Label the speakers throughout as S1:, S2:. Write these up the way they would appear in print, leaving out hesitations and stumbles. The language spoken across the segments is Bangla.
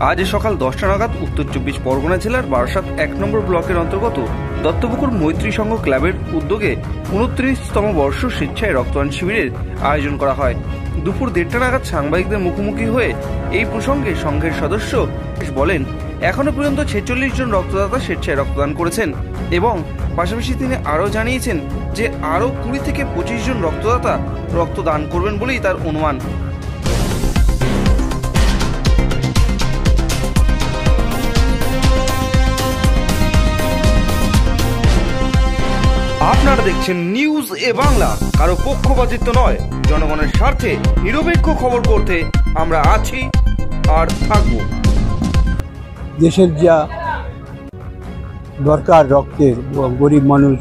S1: আজ সকাল 10টা নাগাদ উত্তর 24 পরগনা জেলার বারাসাত 1 নম্বর ব্লকের অন্তর্গত দত্তপুকুর মৈত্রী সংঘ ক্লাবের উদ্যোগে 29তম বর্ষ স্বেচ্ছায় রক্তদান শিবিরের আয়োজন করা হয়। দুপুর 1:30টা নাগাদ সাংবাদিকদের মুখোমুখি হয়ে এই প্রসঙ্গে সংঘের সদস্য বলেন, এখনো পর্যন্ত 46 জন রক্তদাতা স্বেচ্ছায় রক্তদান করেছেন এবং পাশাপাশি তিনি আরও জানিয়েছেন যে আরও 20 থেকে 25 জন রক্তদাতা রক্তদান করবেন বলেই তার অনুমান। আপনারা দেখছেন নিউজ এ বাংলা, কারো পক্ষপাতিত্ব নয়, জনগণের স্বার্থে নিরপেক্ষ খবর করতে আমরা আছি আর থাকব।
S2: দেশের যা দরকার রক্তের, গরিব মানুষ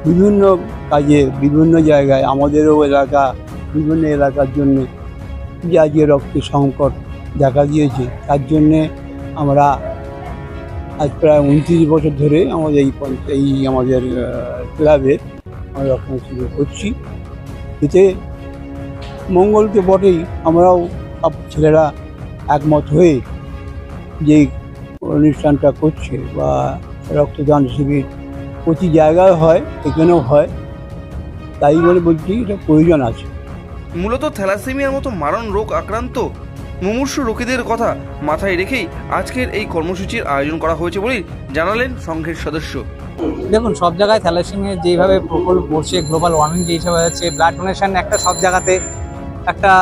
S2: বিভিন্ন কাজে বিভিন্ন জায়গায়, আমাদেরও এলাকা বিভিন্ন এলাকার জন্য যা যে রক্তের সংকট দেখা দিয়েছে, তার জন্যে আমরা আজ প্রায় 29 বছর ধরে আমাদের এই আমাদের ক্লাবে আমরা রক্তদান শিবির করছি। এতে মঙ্গল তো বটেই, আমরাও সব ছেলেরা একমত হয়ে যে অনুষ্ঠানটা করছে বা রক্তদান শিবির প্রতি জায়গায় হয়, এখানেও হয়, তাই বলে বলছি এটা প্রয়োজন আছে।
S1: মূলত থ্যালাসেমিয়ার মতো মারণ রোগ আক্রান্ত মুমূর্ষু রোগীদের কথা মাথায় রেখেই আজকের এই কর্মসূচির আয়োজন করা হয়েছে বলেই জানালেন সংঘের সদস্য।
S3: দেখুন, সব জায়গায় থ্যালাসেমিয়া যেভাবে প্রকল্প পড়ছে, গ্লোবাল ওয়ার্মিং যে হিসাবে আছে, ব্লাড ডোনেশন একটা সব জায়গাতে একটা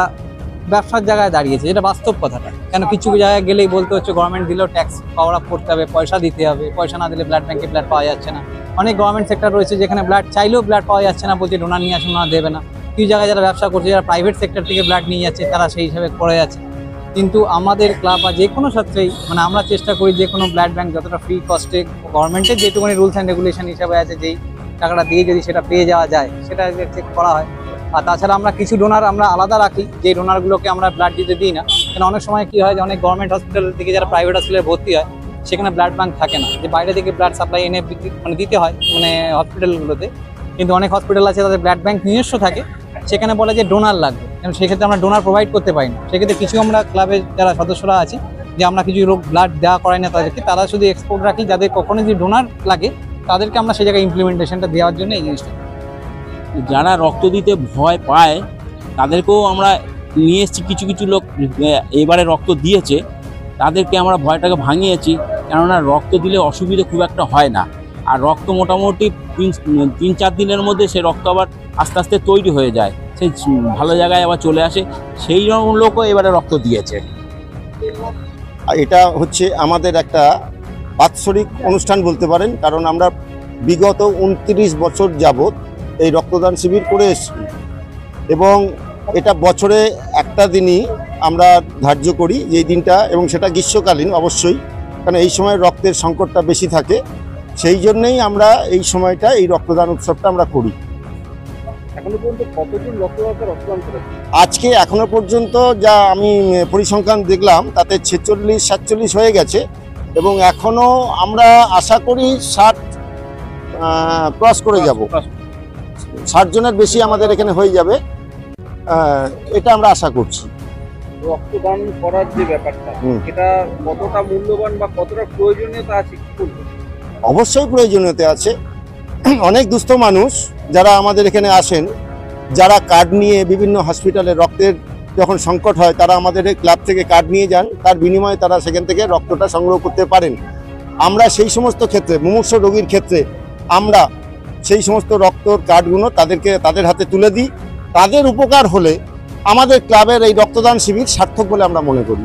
S3: ব্যবসার জায়গায় দাঁড়িয়েছে, যেটা বাস্তব কথাটা। কেন কিছু জায়গায় গেলেই বলতে হচ্ছে গভর্নমেন্ট দিলেও ট্যাক্স পাওয়ার আপ করতে হবে, পয়সা দিতে হবে, পয়সা না দিলে ব্লাড ব্যাঙ্কে ব্লাড পাওয়া যাচ্ছে না। অনেক গভর্নমেন্ট সেক্টর রয়েছে যেখানে ব্লাড চাইলেও ব্লাড পাওয়া যাচ্ছে না, বলছে ডোনার নিয়ে আসুন, না দেবে না। কিছু জায়গায় যারা ব্যবসা করছে, যারা প্রাইভেট সেক্টর থেকে ব্লাড নিয়ে যাচ্ছে, তারা সেই হিসাবে করে যাচ্ছে। কিন্তু আমাদের ক্লাব বা যে কোনো ক্ষেত্রেই আমরা চেষ্টা করি যে কোনো ব্লাড ব্যাঙ্ক যতটা ফ্রি কস্টে, গভর্নমেন্টের যেটুকুনি রুলস অ্যান্ড রেগুলেশন হিসাবে আছে, যেই টাকাটা দিয়ে যদি সেটা পেয়ে যাওয়া যায় সেটা চেক করা হয়। আর তাছাড়া আমরা কিছু ডোনার আমরা আলাদা রাখি, যে ডোনারগুলোকে আমরা ব্লাড দিতে দিই না। কেন অনেক সময় কী হয় যে অনেক গভর্নমেন্ট হসপিটাল থেকে যারা প্রাইভেট হসপিটালে ভর্তি হয়, সেখানে ব্লাড ব্যাঙ্ক থাকে না, যে বাইরে থেকে ব্লাড সাপ্লাই এনে দিতে হয় হসপিটালগুলোতে। কিন্তু অনেক হসপিটাল আছে তাদের ব্লাড ব্যাঙ্ক নিজস্ব থাকে, সেখানে বলে যে ডোনার লাগবে, এবং সেক্ষেত্রে আমরা ডোনার প্রোভাইড করতে পারি না। সেক্ষেত্রে কিছু আমরা ক্লাবের যারা সদস্যরা আছে, যে আমরা কিছু লোক ব্লাড দেওয়া করাই না তাদেরকে, তারা শুধু এক্সপোর্ট রাখি, যাদের কখনো যদি ডোনার লাগে তাদেরকে আমরা সেই জায়গায় ইমপ্লিমেন্টেশনটা দেওয়ার জন্য এই জিনিসটা।
S4: যারা রক্ত দিতে ভয় পায় তাদেরকেও আমরা নিয়ে এসেছি। কিছু কিছু লোক এবারে রক্ত দিয়েছে, তাদেরকে আমরা ভয়টাকে ভাঙিয়েছি, কেননা রক্ত দিলে অসুবিধা খুব একটা হয় না। আর রক্ত মোটামুটি 3-4 দিনের মধ্যে সে রক্ত আবার আস্তে আস্তে তৈরি হয়ে যায়, সেই ভালো জায়গায় আবার চলে আসে। সেই রকম লোকও এবারে রক্ত দিয়েছে।
S5: এটা হচ্ছে আমাদের একটা বাৎসরিক অনুষ্ঠান বলতে পারেন, কারণ আমরা বিগত 29 বছর যাবৎ এই রক্তদান শিবির করে এসেছি এবং এটা বছরে একটা দিনই আমরা ধার্য করি, যেই দিনটা, এবং সেটা গ্রীষ্মকালীন অবশ্যই, কারণ এই সময় রক্তের সংকটটা বেশি থাকে। সেই জন্যই আমরা এই সময়টা এই রক্তদান উৎসবটা আমরা করি। আজকে এখনো পর্যন্ত যা আমি পরিসংখ্যান দেখলাম তাতে 46-47 হয়ে গেছে, এবং এখনো আমরা আশা করি 60 ক্রস করে যাব। 60 জনের বেশি আমাদের এখানে হয়ে যাবে, এটা আমরা আশা করছি।
S1: রক্তদান করার যে ব্যাপারটা, এটা কতটা মূল্যবান বা কতটা প্রয়োজনীয়তা আছে কি বলবো?
S5: অবশ্যই প্রয়োজনীয়তা আছে। অনেক দুস্থ মানুষ যারা আমাদের এখানে আসেন, যারা কার্ড নিয়ে বিভিন্ন হসপিটালে রক্তের যখন সংকট হয়, তারা আমাদের এই ক্লাব থেকে কার্ড নিয়ে যান, তার বিনিময়ে তারা সেখান থেকে রক্তটা সংগ্রহ করতে পারেন। আমরা সেই সমস্ত ক্ষেত্রে, মুমূর্ষু রোগীর ক্ষেত্রে আমরা সেই সমস্ত রক্তর কার্ডগুলো তাদের হাতে তুলে দিই। তাদের উপকার হলে আমাদের ক্লাবের এই রক্তদান শিবির সার্থক বলে আমরা মনে করি।